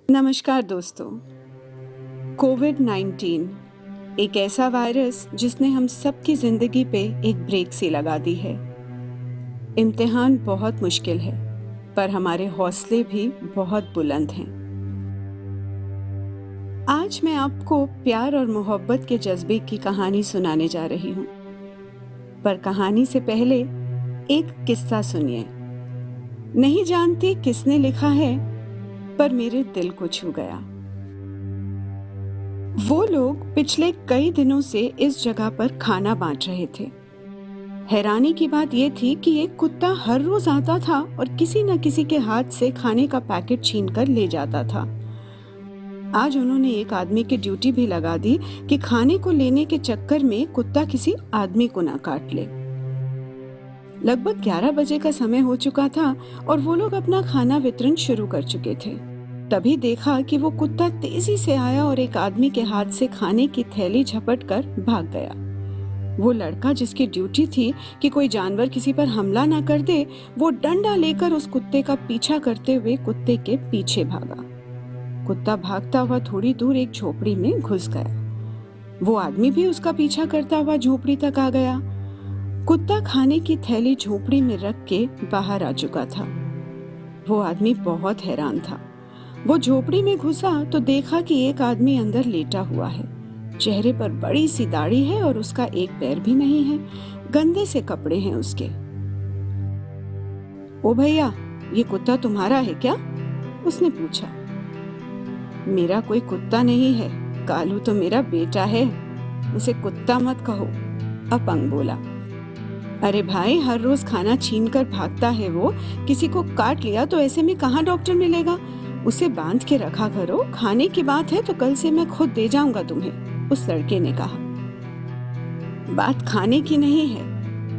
नमस्कार दोस्तों। कोविड-19 एक ऐसा वायरस जिसने हम सबकी जिंदगी पे एक ब्रेक सी लगा दी है। इम्तिहान बहुत मुश्किल है, पर हमारे हौसले भी बहुत बुलंद हैं। आज मैं आपको प्यार और मोहब्बत के जज्बे की कहानी सुनाने जा रही हूँ। पर कहानी से पहले एक किस्सा सुनिए। नहीं जानती किसने लिखा है, पर मेरे दिल को छू गया। वो लोग पिछले कई दिनों से इस जगह पर खाना बांट रहे थे। हैरानी की बात यह थी कि एक कुत्ता हर रोज आता था और किसी न किसी के हाथ से खाने का पैकेट छीनकर ले जाता था। आज उन्होंने एक आदमी की ड्यूटी भी लगा दी कि खाने को लेने के चक्कर में कुत्ता किसी आदमी को ना काट ले। लगभग 11 बजे का समय हो चुका था और वो लोग अपना खाना वितरण शुरू कर चुके थे। तभी देखा कि वो कुत्ता तेजी से आया और एक आदमी के हाथ से खाने की थैली झपट कर भाग गया। वो लड़का जिसकी ड्यूटी थी कि कोई जानवर किसी पर हमला ना कर दे, वो डंडा लेकर उस कुत्ते का पीछा करते हुए कुत्ते के पीछे भागा। कुत्ता भागता हुआ थोड़ी दूर एक झोपड़ी में घुस गया। वो आदमी भी उसका पीछा करता हुआ झोपड़ी तक आ गया। कुत्ता खाने की थैली झोपड़ी में रख के बाहर आ चुका था। वो आदमी बहुत हैरान था। वो झोपड़ी में घुसा तो देखा कि एक आदमी अंदर लेटा हुआ है। चेहरे पर बड़ी सी दाढ़ी है और उसका एक पैर भी नहीं है। गंदे से कपड़े हैं उसके। ओ भैया, ये कुत्ता तुम्हारा है क्या? उसने पूछा। मेरा कोई कुत्ता नहीं है, कालू तो मेरा बेटा है। उसे कुत्ता मत कहो, अपंग बोला। अरे भाई, हर रोज खाना छीन कर भागता है वो। किसी को काट लिया तो ऐसे में कहाँ डॉक्टर मिलेगा? उसे बांध के रखा करो। खाने की बात है तो कल से मैं खुद दे जाऊंगा तुम्हें, उस लड़के ने कहा। बात खाने की नहीं है,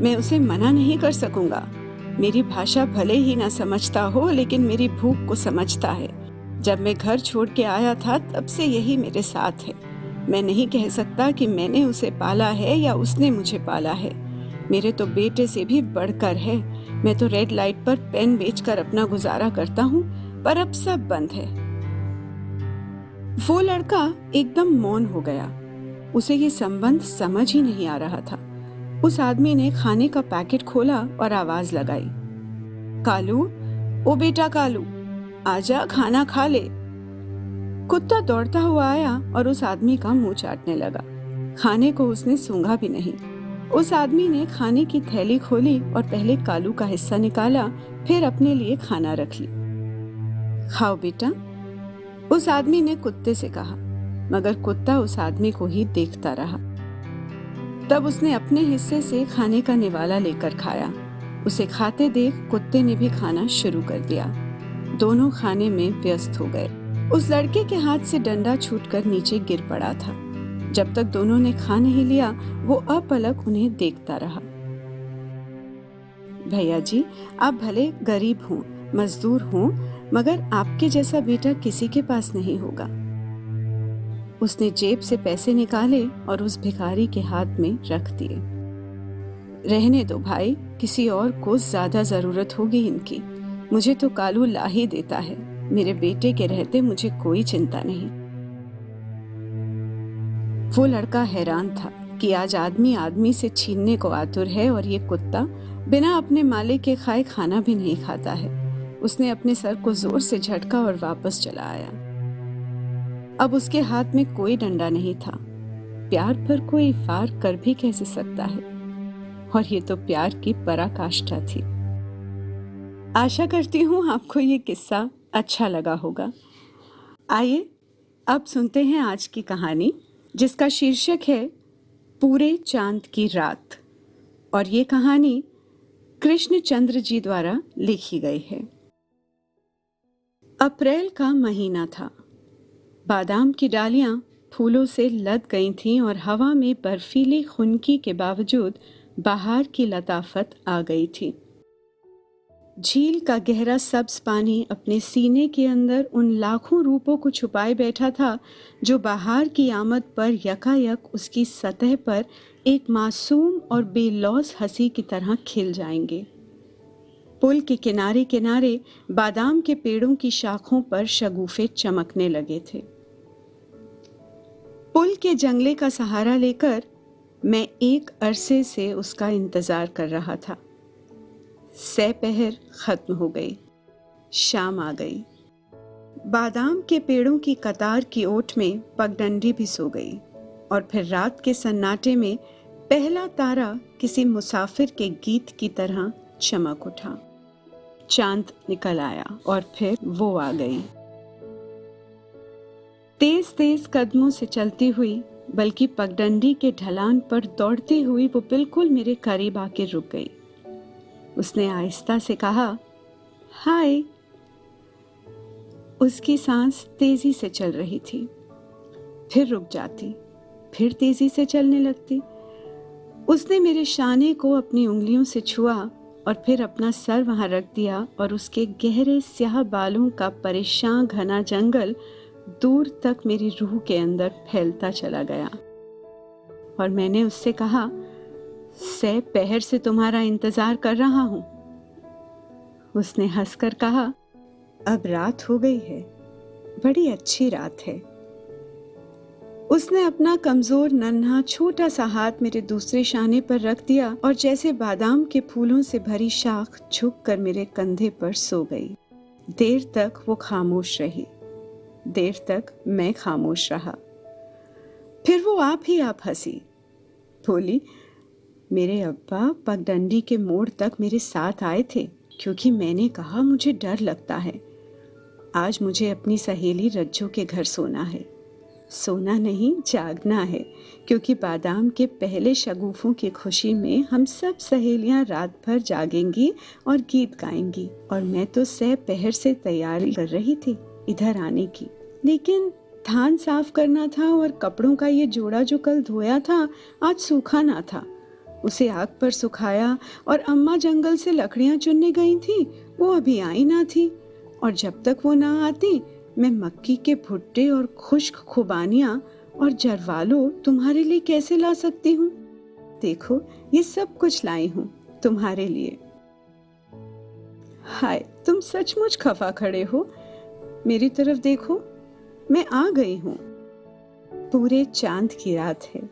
मैं उसे मना नहीं कर सकूंगा। मेरी भाषा भले ही ना समझता हो, लेकिन मेरी भूख को समझता है। जब मैं घर छोड़ के आया था तब से यही मेरे साथ है। मैं नहीं कह सकता कि मैंने उसे पाला है या उसने मुझे पाला है। मेरे तो बेटे से भी बढ़कर है। मैं तो रेड लाइट पर पेन बेचकर अपना गुजारा करता हूँ, पर अब सब बंद है। वो लड़का एकदम मौन हो गया। उसे ये संबंध समझ ही नहीं आ रहा था। उस आदमी ने खाने का पैकेट खोला और आवाज लगाई, कालू, ओ बेटा कालू, आजा खाना खा ले। कुत्ता दौड़ता हुआ आया और उस आदमी का मुंह चाटने लगा। खाने को उसने सूंघा भी नहीं। उस आदमी ने खाने की थैली खोली और पहले कालू का हिस्सा निकाला, फिर अपने लिए खाना रख ली। खाओ बेटा, उस आदमी ने कुत्ते से कहा, मगर कुत्ता उस आदमी को ही देखता रहा। तब उसने अपने हिस्से से खाने का निवाला लेकर खाया। उसे खाते देख कुत्ते ने भी खाना शुरू कर दिया। दोनों खाने में व्यस्त हो गए। उस लड़के के हाथ से डंडा छूटकर नीचे गिर पड़ा था। जब तक दोनों ने खा नहीं लिया, वो अपलक उन्हें देखता रहा। भैया जी, आप भले गरीब हों, मजदूर हों, मगर आपके जैसा बेटा किसी के पास नहीं होगा। उसने जेब से पैसे निकाले और उस भिखारी के हाथ में रख दिए। रहने दो भाई, किसी और को ज्यादा जरूरत होगी इनकी। मुझे तो कालू ला ही देता है। मेरे बेटे के रहते मुझे कोई चिंता नहीं। वो लड़का हैरान था कि आज आदमी आदमी से छीनने को आतुर है और ये कुत्ता बिना अपने मालिक के खाए खाना भी नहीं खाता है। उसने अपने सर को जोर से झटका और वापस चला आया। अब उसके हाथ में कोई डंडा नहीं था। प्यार पर कोई वार कर भी कैसे सकता है? और ये तो प्यार की पराकाष्ठा थी। आशा करती हूँ आपको ये किस्सा अच्छा लगा होगा। आइए अब सुनते हैं आज की कहानी, जिसका शीर्षक है पूरे चांद की रात। और ये कहानी कृष्णचंद्र जी द्वारा लिखी गई है। अप्रैल का महीना था। बादाम की डालियां फूलों से लद गई थीं और हवा में बर्फीली खुनकी के बावजूद बहार की लताफत आ गई थी। झील का गहरा सब्ज पानी अपने सीने के अंदर उन लाखों रूपों को छुपाए बैठा था जो बहार की आमद पर यकायक उसकी सतह पर एक मासूम और बेलौस हंसी की तरह खिल जाएंगे। पुल के किनारे किनारे बादाम के पेड़ों की शाखों पर शगुफे चमकने लगे थे। पुल के जंगले का सहारा लेकर मैं एक अरसे से उसका इंतजार कर रहा था। सपहर खत्म हो गई, शाम आ गई। बादाम के पेड़ों की कतार की ओट में पगडंडी भी सो गई और फिर रात के सन्नाटे में पहला तारा किसी मुसाफिर के गीत की तरह चमक उठा। चांद निकल आया और फिर वो आ गई। तेज तेज कदमों से चलती हुई, बल्कि पगडंडी के ढलान पर दौड़ती हुई वो बिल्कुल मेरे करीब आके रुक गई। उसने आहिस्ता से कहा, हाय। उसकी सांस तेजी से चल रही थी, फिर रुक जाती, फिर तेजी से चलने लगती। उसने मेरे शाने को अपनी उंगलियों से छुआ और फिर अपना सर वहां रख दिया और उसके गहरे स्याह बालों का परेशान घना जंगल दूर तक मेरी रूह के अंदर फैलता चला गया। और मैंने उससे कहा, सपहर से तुम्हारा इंतजार कर रहा हूं। उसने हंसकर कहा, अब रात हो गई है, बड़ी अच्छी रात है। उसने अपना कमजोर नन्हा छोटा सा हाथ मेरे दूसरे शाने पर रख दिया और जैसे बादाम के फूलों से भरी शाख झुककर मेरे कंधे पर सो गई। देर तक वो खामोश रही, देर तक मैं खामोश रहा। फिर वो आप ही आप हंसी, बोली, मेरे अब्बा पगडंडी के मोड़ तक मेरे साथ आए थे क्योंकि मैंने कहा मुझे डर लगता है। आज मुझे अपनी सहेली रज्जो के घर सोना है। सोना नहीं, जागना है, क्योंकि बादाम के पहले शगुफों की खुशी में हम सब सहेलियां रात भर जागेंगी और गीत गाएंगी। और मैं तो सपहर से तैयारी कर रही थी इधर आने की, लेकिन धान साफ करना था और कपड़ों का ये जोड़ा जो कल धोया था आज सूखा ना था। उसे आग पर सुखाया और अम्मा जंगल से लकड़ियां चुनने गई थी, वो अभी आई ना थी। और जब तक वो ना आती मैं मक्की के भुट्टे और खुश्क खुबानियां और जरवालो तुम्हारे लिए कैसे ला सकती हूँ। देखो, ये सब कुछ लाई हूँ तुम्हारे लिए। हाय, तुम सचमुच खफा खड़े हो। मेरी तरफ देखो, मैं आ गई हूँ। पूरे चांद की रात है।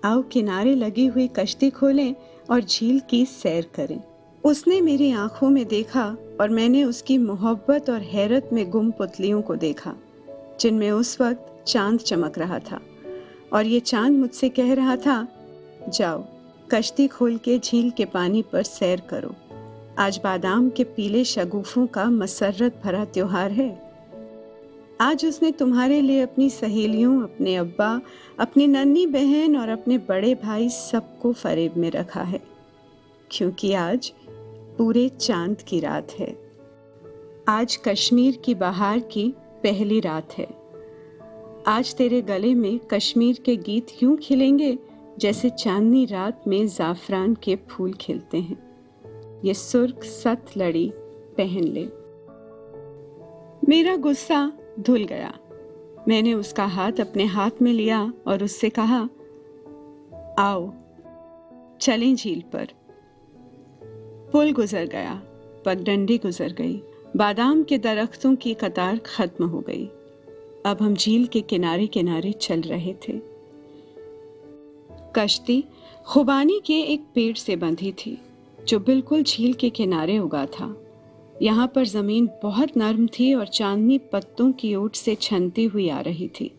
आओ किनारे लगी हुई कश्ती खोलें और झील की सैर करें। उसने मेरी आंखों में देखा और मैंने उसकी मोहब्बत और हैरत में गुम पुतलियों को देखा, जिनमें उस वक्त चांद चमक रहा था। और ये चांद मुझसे कह रहा था, जाओ कश्ती खोल के झील के पानी पर सैर करो। आज बादाम के पीले शगुफों का मसरत भरा त्योहार है। आज उसने तुम्हारे लिए अपनी सहेलियों, अपने अब्बा, अपनी नन्ही बहन और अपने बड़े भाई सबको फरेब में रखा है, क्योंकि आज पूरे चांद की रात है। आज कश्मीर की बहार की पहली रात है। आज तेरे गले में कश्मीर के गीत यूं खिलेंगे जैसे चांदनी रात में जाफरान के फूल खिलते हैं। ये सुर्ख सत लड़ी पहन ले। मेरा गुस्सा धुल गया। मैंने उसका हाथ अपने हाथ में लिया और उससे कहा, आओ चलें झील पर। पुल गुजर गया, पगडंडी गुजर गई, बादाम के दरख्तों की कतार खत्म हो गई। अब हम झील के किनारे किनारे चल रहे थे। कश्ती खुबानी के एक पेड़ से बंधी थी जो बिल्कुल झील के किनारे उगा था। यहाँ पर जमीन बहुत नर्म थी और चांदनी पत्तों की ओट से छनती हुई आ रही थी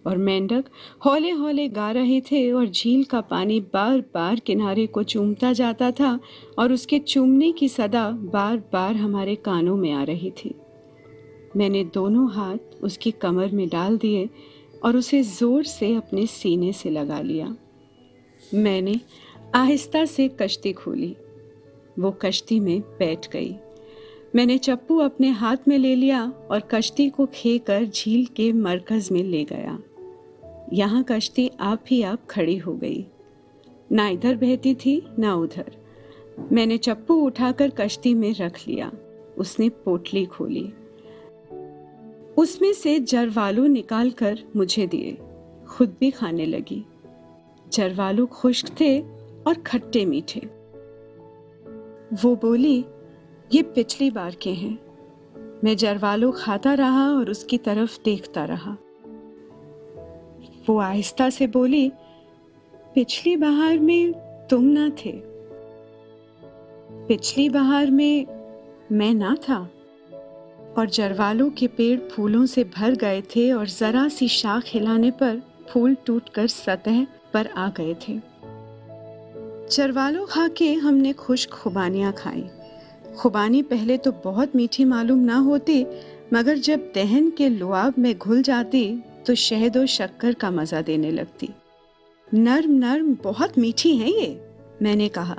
और मेंढक हौले हौले गा रहे थे और झील का पानी बार बार किनारे को चूमता जाता था और उसके चूमने की सदा बार बार हमारे कानों में आ रही थी। मैंने दोनों हाथ उसकी कमर में डाल दिए और उसे जोर से अपने सीने से लगा लिया। मैंने आहिस्ता से कश्ती खोली। वो कश्ती में बैठ गई। मैंने चप्पू अपने हाथ में ले लिया और कश्ती को खेकर झील के मरकज में ले गया। यहाँ कश्ती आप ही आप खड़ी हो गई, ना इधर बहती थी ना उधर। मैंने चप्पू उठाकर कश्ती में रख लिया। उसने पोटली खोली, उसमें से जरवालू निकालकर मुझे दिए, खुद भी खाने लगी। जरवालू खुश्क थे और खट्टे मीठे। वो बोली, ये पिछली बार के हैं। मैं जरवालो खाता रहा और उसकी तरफ देखता रहा। वो आहिस्ता से बोली, पिछली बहार में तुम ना थे, पिछली बहार में मैं ना था, और जरवालों के पेड़ फूलों से भर गए थे और जरा सी शाख हिलाने पर फूल टूटकर सतह पर आ गए थे। चरवालो खा के हमने खुश खुबानियां खाई। खुबानी पहले तो बहुत मीठी मालूम ना होती, मगर जब दहन के लुआब में घुल जाती तो शहद और शक्कर का मजा देने लगती। नर्म नर्म बहुत मीठी है ये, मैंने कहा।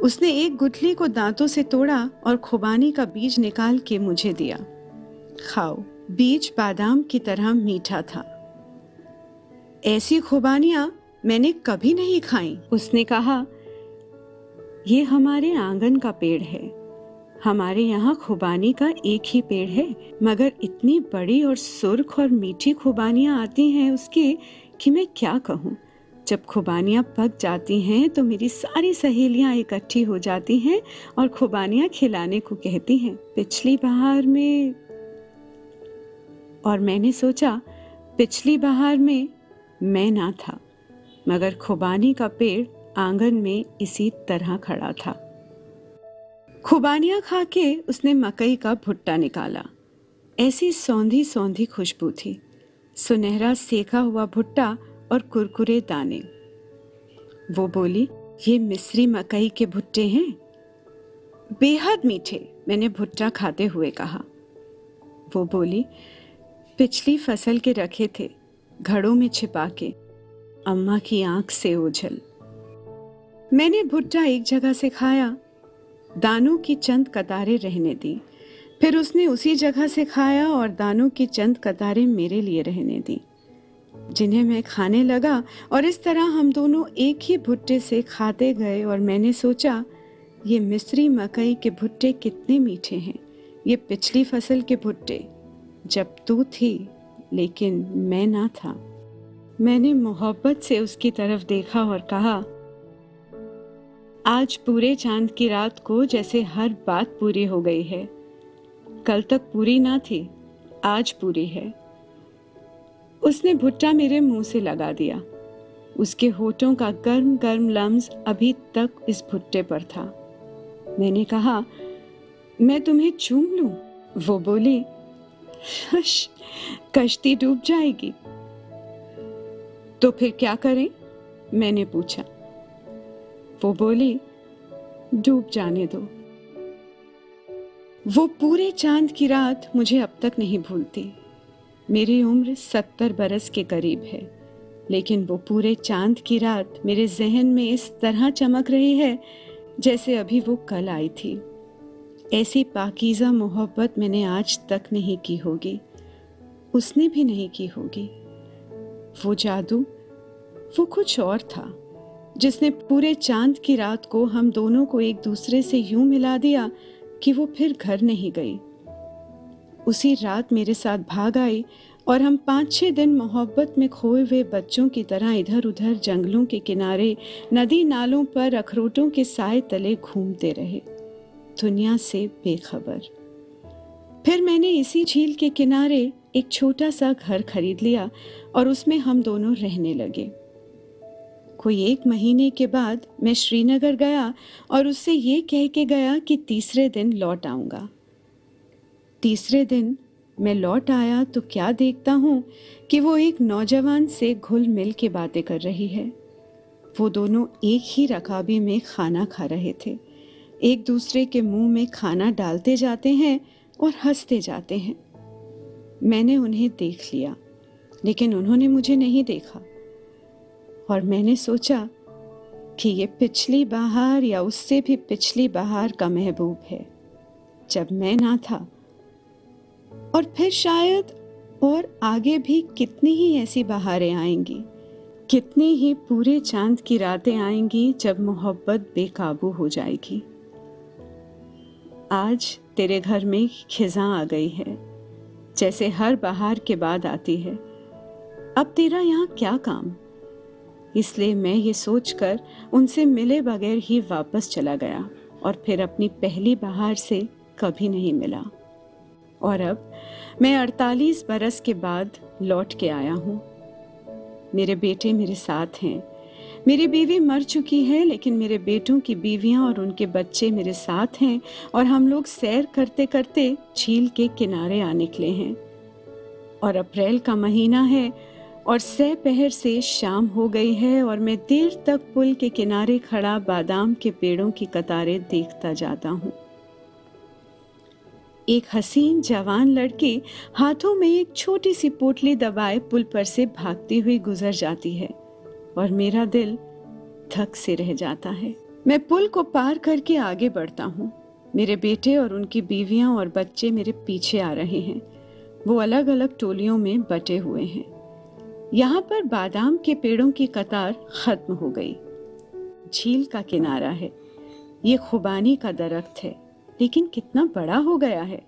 उसने एक गुठली को दांतों से तोड़ा और खुबानी का बीज निकाल के मुझे दिया। खाओ। बीज बादाम की तरह मीठा था। ऐसी खुबानियां मैंने कभी नहीं खाई। उसने कहा, ये हमारे आंगन का पेड़ है। हमारे यहाँ खुबानी का एक ही पेड़ है, मगर इतनी बड़ी और सुर्ख और मीठी खुबानियां आती हैं उसकी कि मैं क्या कहूँ। जब खुबानियां पक जाती हैं तो मेरी सारी सहेलियां इकट्ठी हो जाती हैं और खुबानियां खिलाने को कहती हैं। पिछली बहार में, और मैंने सोचा पिछली बहार में मैं ना था, मगर खुबानी का पेड़ आंगन में इसी तरह खड़ा था। खुबानियां खा के उसने मकई का भुट्टा निकाला। ऐसी सौंधी सौंधी खुशबू थी, सुनहरा सेका हुआ भुट्टा और कुरकुरे दाने। वो बोली, ये मिस्री मकई के भुट्टे हैं, बेहद मीठे, मैंने भुट्टा खाते हुए कहा। वो बोली, पिछली फसल के रखे थे, घड़ों में छिपा के, अम्मा की आंख से ओझल। मैंने भुट्टा एक जगह से खाया, दानों की चंद कतारें रहने दी। फिर उसने उसी जगह से खाया और दानों की चंद कतारें मेरे लिए रहने दी, जिन्हें मैं खाने लगा। और इस तरह हम दोनों एक ही भुट्टे से खाते गए। और मैंने सोचा, ये मिस्री मकई के भुट्टे कितने मीठे हैं, ये पिछली फसल के भुट्टे, जब तू थी लेकिन मैं ना था। मैंने मोहब्बत से उसकी तरफ देखा और कहा, आज पूरे चांद की रात को जैसे हर बात पूरी हो गई है। कल तक पूरी ना थी, आज पूरी है। उसने भुट्टा मेरे मुंह से लगा दिया। उसके होठों का गर्म गर्म लम्स अभी तक इस भुट्टे पर था। मैंने कहा, मैं तुम्हें चूम लूं? वो बोली, हश, कश्ती डूब जाएगी। तो फिर क्या करें? मैंने पूछा। वो बोली, डूब जाने दो। वो पूरे चांद की रात मुझे अब तक नहीं भूलती। मेरी उम्र 70 बरस के करीब है, लेकिन वो पूरे चांद की रात मेरे जहन में इस तरह चमक रही है जैसे अभी वो कल आई थी। ऐसी पाकीज़ा मोहब्बत मैंने आज तक नहीं की होगी, उसने भी नहीं की होगी। वो जादू, वो कुछ और था, जिसने पूरे चांद की रात को हम दोनों को एक दूसरे से यूं मिला दिया कि वो फिर घर नहीं गई। उसी रात मेरे साथ भाग आई और हम 5-6 दिन मोहब्बत में खोए हुए बच्चों की तरह इधर उधर जंगलों के किनारे, नदी नालों पर अखरोटों के साए तले घूमते रहे, दुनिया से बेखबर। फिर मैंने इसी झील के किनारे एक छोटा सा घर खरीद लिया और उसमें हम दोनों रहने लगे। कोई 1 महीने के बाद मैं श्रीनगर गया और उससे ये कह के गया कि तीसरे दिन लौट आऊंगा। तीसरे दिन मैं लौट आया तो क्या देखता हूँ कि वो एक नौजवान से घुल मिल के बातें कर रही है। वो दोनों एक ही रकाबी में खाना खा रहे थे, एक दूसरे के मुंह में खाना डालते जाते हैं और हंसते जाते हैं। मैंने उन्हें देख लिया, लेकिन उन्होंने मुझे नहीं देखा। और मैंने सोचा कि ये पिछली बहार या उससे भी पिछली बहार का महबूब है, जब मैं ना था। और फिर शायद और आगे भी कितनी ही ऐसी बहारें आएंगी, कितनी ही पूरे चांद की रातें आएंगी जब मोहब्बत बेकाबू हो जाएगी। आज तेरे घर में खिज़ां आ गई है, जैसे हर बहार के बाद आती है। अब तेरा यहाँ क्या काम? इसलिए मैं ये सोचकर उनसे मिले बगैर ही वापस चला गया और फिर अपनी पहली बहार से कभी नहीं मिला। और अब मैं 48 बरस के बाद लौट के आया हूँ। मेरे बेटे मेरे साथ हैं। मेरी बीवी मर चुकी है, लेकिन मेरे बेटों की बीवियां और उनके बच्चे मेरे साथ हैं और हम लोग सैर करते करते झील के किनारे आ निकले हैं। और अप्रैल का महीना है और सहपहर से शाम हो गई है और मैं देर तक पुल के किनारे खड़ा बादाम के पेड़ों की कतारें देखता जाता हूँ। एक हसीन जवान लड़की हाथों में एक छोटी सी पोटली दबाए पुल पर से भागती हुई गुजर जाती है और मेरा दिल धक से रह जाता है। मैं पुल को पार करके आगे बढ़ता हूँ। मेरे बेटे और उनकी बीवियां और बच्चे मेरे पीछे आ रहे हैं। वो अलग अलग टोलियों में बटे हुए हैं। यहाँ पर बादाम के पेड़ों की कतार खत्म हो गई। झील का किनारा है। ये खुबानी का दरख्त है, लेकिन कितना बड़ा हो गया है।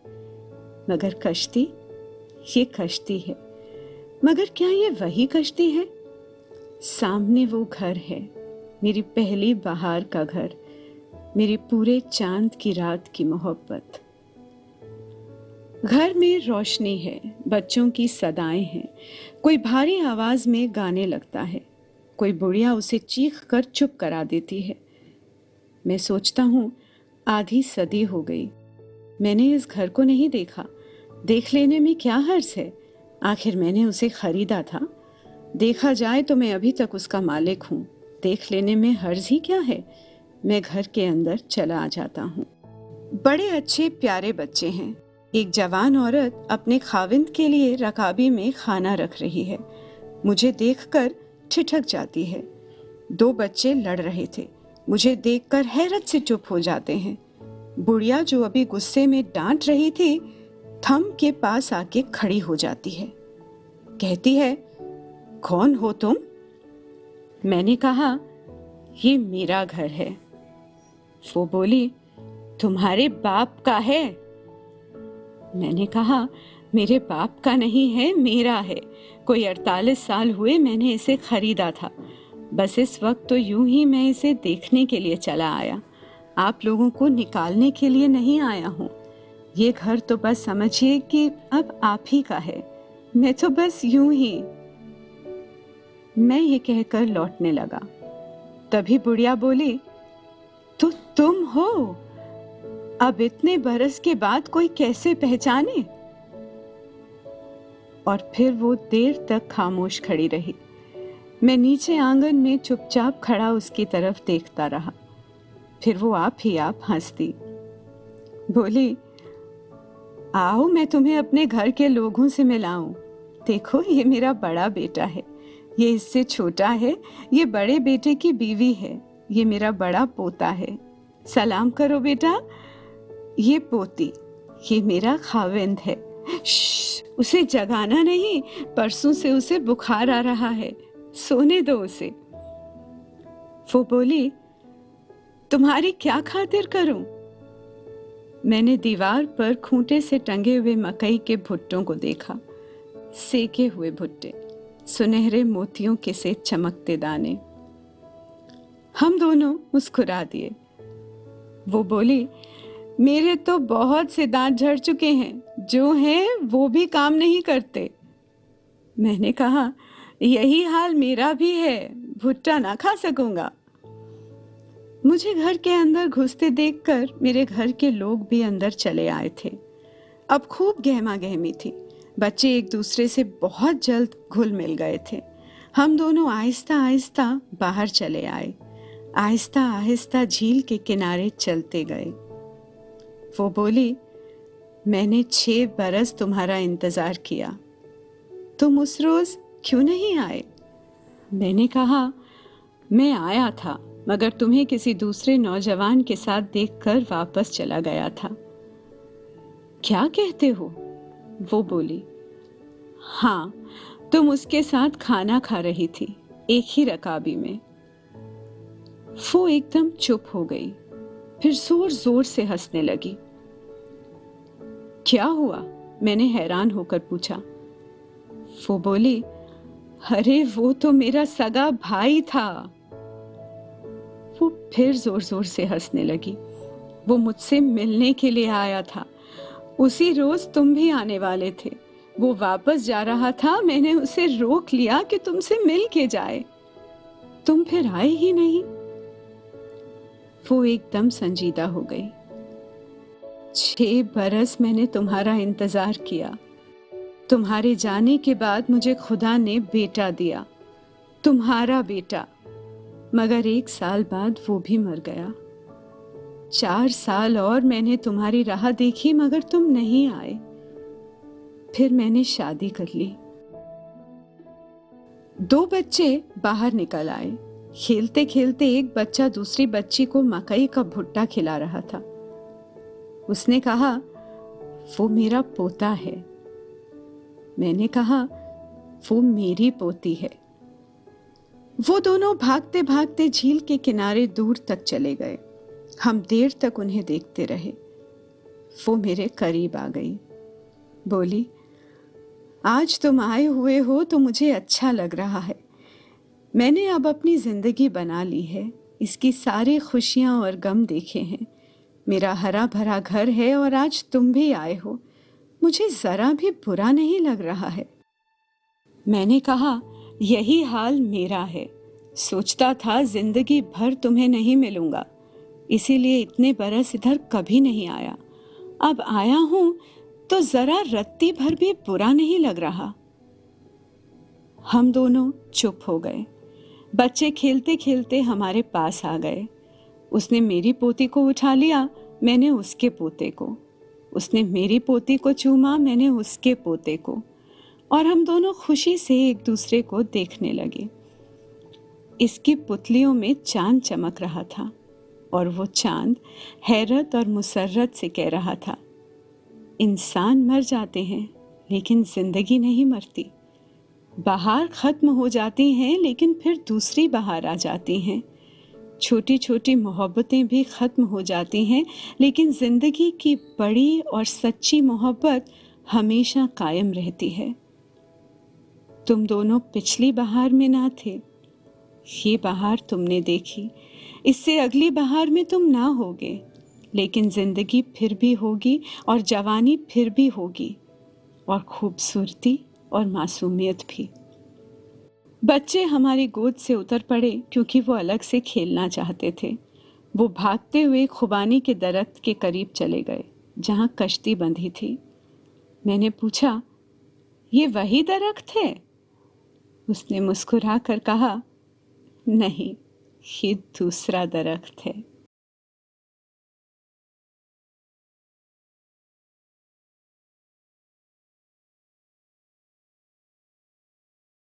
मगर कश्ती, ये कश्ती है। मगर क्या ये वही कश्ती है? सामने वो घर है, मेरी पहली बहार का घर, मेरी पूरे चांद की रात की मोहब्बत। घर में रोशनी है, बच्चों की सदाएं हैं। कोई भारी आवाज में गाने लगता है, कोई बुढ़िया उसे चीख कर चुप करा देती है। मैं सोचता हूँ आधी सदी हो गई, मैंने इस घर को नहीं देखा। देख लेने में क्या हर्ज है? आखिर मैंने उसे खरीदा था। देखा जाए तो मैं अभी तक उसका मालिक हूँ। देख लेने में हर्ज ही क्या है? मैं घर के अंदर चला आ जाता हूँ। बड़े अच्छे प्यारे बच्चे हैं। एक जवान औरत अपने खाविंद के लिए रकाबी में खाना रख रही है। मुझे देखकर ठिठक जाती है। 2 बच्चे लड़ रहे थे। मुझे देखकर हैरत से चुप हो जाते हैं। बुढ़िया जो अभी गुस्से में डांट रही थी, थंब के पास आके खड़ी हो जाती है। कहती है, कौन हो तुम? मैंने कहा, ये मेरा घर है। वो बोली, तुम्हारे बाप का है। मैंने कहा, मेरे बाप का नहीं है, मेरा है। कोई 48 साल हुए मैंने इसे खरीदा था। बस इस वक्त तो यूं ही मैं इसे देखने के लिए चला आया। आप लोगों को निकालने के लिए नहीं आया हूँ। ये घर तो बस समझिए कि अब आप ही का है। मैं तो बस यूं ही। मैं ये कहकर लौटने लगा। तभी बुढ़िया बोली, तो तुम हो? अब इतने बरस के बाद कोई कैसे पहचाने? और फिर वो देर तक खामोश खड़ी रही। मैं नीचे आंगन में चुपचाप खड़ा उसकी तरफ देखता रहा। फिर वो आप ही आप हंसती। बोली, आओ मैं तुम्हें अपने घर के लोगों से मिलाऊं। देखो, ये मेरा बड़ा बेटा है, ये इससे छोटा है, ये बड़े बेटे की बीवी है, ये मेरा बड़ा पोता है। सलाम करो बेटा। ये पोती, ये मेरा खाविंद है। उसे जगाना नहीं, परसों से उसे बुखार आ रहा है, सोने दो उसे। वो बोली, तुम्हारी क्या खातिर करूं? मैंने दीवार पर खूंटे से टंगे हुए मकई के भुट्टों को देखा। सेके हुए भुट्टे, सुनहरे मोतियों के से चमकते दाने। हम दोनों मुस्कुरा दिए। वो बोली, मेरे तो बहुत से दांत झड़ चुके हैं, जो हैं वो भी काम नहीं करते। मैंने कहा, यही हाल मेरा भी है, भुट्टा ना खा सकूंगा। मुझे घर के अंदर घुसते देखकर मेरे घर के लोग भी अंदर चले आए थे। अब खूब गहमा गहमी थी। बच्चे एक दूसरे से बहुत जल्द घुल मिल गए थे। हम दोनों आहिस्ता आहिस्ता बाहर चले आए। आहिस्ता आहिस्ता झील के किनारे चलते गए। वो बोली, मैंने 6 बरस तुम्हारा इंतजार किया, तुम उस रोज क्यों नहीं आए? मैंने कहा, मैं आया था, मगर तुम्हें किसी दूसरे नौजवान के साथ देखकर वापस चला गया था। क्या कहते हो? वो बोली, हाँ, तुम उसके साथ खाना खा रही थी, एक ही रकाबी में। वो एकदम चुप हो गई, फिर जोर जोर से हंसने लगी। क्या हुआ? मैंने हैरान होकर पूछा। वो बोली, अरे वो तो मेरा सगा भाई था। वो फिर जोर जोर से हंसने लगी। वो मुझसे मिलने के लिए आया था। उसी रोज तुम भी आने वाले थे। वो वापस जा रहा था, मैंने उसे रोक लिया कि तुमसे मिल के जाए। तुम फिर आए ही नहीं। वो एकदम संजीदा हो गई। 6 बरस मैंने तुम्हारा इंतजार किया। तुम्हारे जाने के बाद मुझे खुदा ने बेटा दिया, तुम्हारा बेटा। मगर 1 साल बाद वो भी मर गया। 4 साल और मैंने तुम्हारी राह देखी, मगर तुम नहीं आए। फिर मैंने शादी कर ली। 2 बच्चे बाहर निकल आए। खेलते खेलते एक बच्चा दूसरी बच्ची को मकई का भुट्टा खिला रहा था। उसने कहा, वो मेरा पोता है। मैंने कहा, वो मेरी पोती है। वो दोनों भागते भागते झील के किनारे दूर तक चले गए। हम देर तक उन्हें देखते रहे। वो मेरे करीब आ गई, बोली, आज तुम आए हुए हो तो मुझे अच्छा लग रहा है। मैंने अब अपनी जिंदगी बना ली है। इसकी सारी खुशियां और गम देखे हैं। मेरा हरा भरा घर है और आज तुम भी आए हो। मुझे जरा भी बुरा नहीं लग रहा है। मैंने कहा, यही हाल मेरा है। सोचता था जिंदगी भर तुम्हें नहीं मिलूंगा, इसीलिए इतने बरस इधर कभी नहीं आया। अब आया हूं तो जरा रत्ती भर भी बुरा नहीं लग रहा। हम दोनों चुप हो गए। बच्चे खेलते खेलते हमारे पास आ गए। उसने मेरी पोती को उठा लिया, मैंने उसके पोते को। उसने मेरी पोती को चूमा, मैंने उसके पोते को। और हम दोनों खुशी से एक दूसरे को देखने लगे। इसकी पुतलियों में चांद चमक रहा था और वो चांद हैरत और मुसर्रत से कह रहा था, इंसान मर जाते हैं लेकिन जिंदगी नहीं मरती। बहार खत्म हो जाती हैं लेकिन फिर दूसरी बहार आ जाती हैं। छोटी छोटी मोहब्बतें भी खत्म हो जाती हैं लेकिन जिंदगी की बड़ी और सच्ची मोहब्बत हमेशा कायम रहती है। तुम दोनों पिछली बहार में ना थे। ये बहार तुमने देखी, इससे अगली बहार में तुम ना होगे, लेकिन जिंदगी फिर भी होगी और जवानी फिर भी होगी और खूबसूरती और मासूमियत भी। बच्चे हमारी गोद से उतर पड़े क्योंकि वो अलग से खेलना चाहते थे। वो भागते हुए खुबानी के दरख्त के करीब चले गए जहाँ कश्ती बंधी थी। मैंने पूछा, ये वही दरख्त है? उसने मुस्कुरा कर कहा, नहीं, ये दूसरा दरख्त है।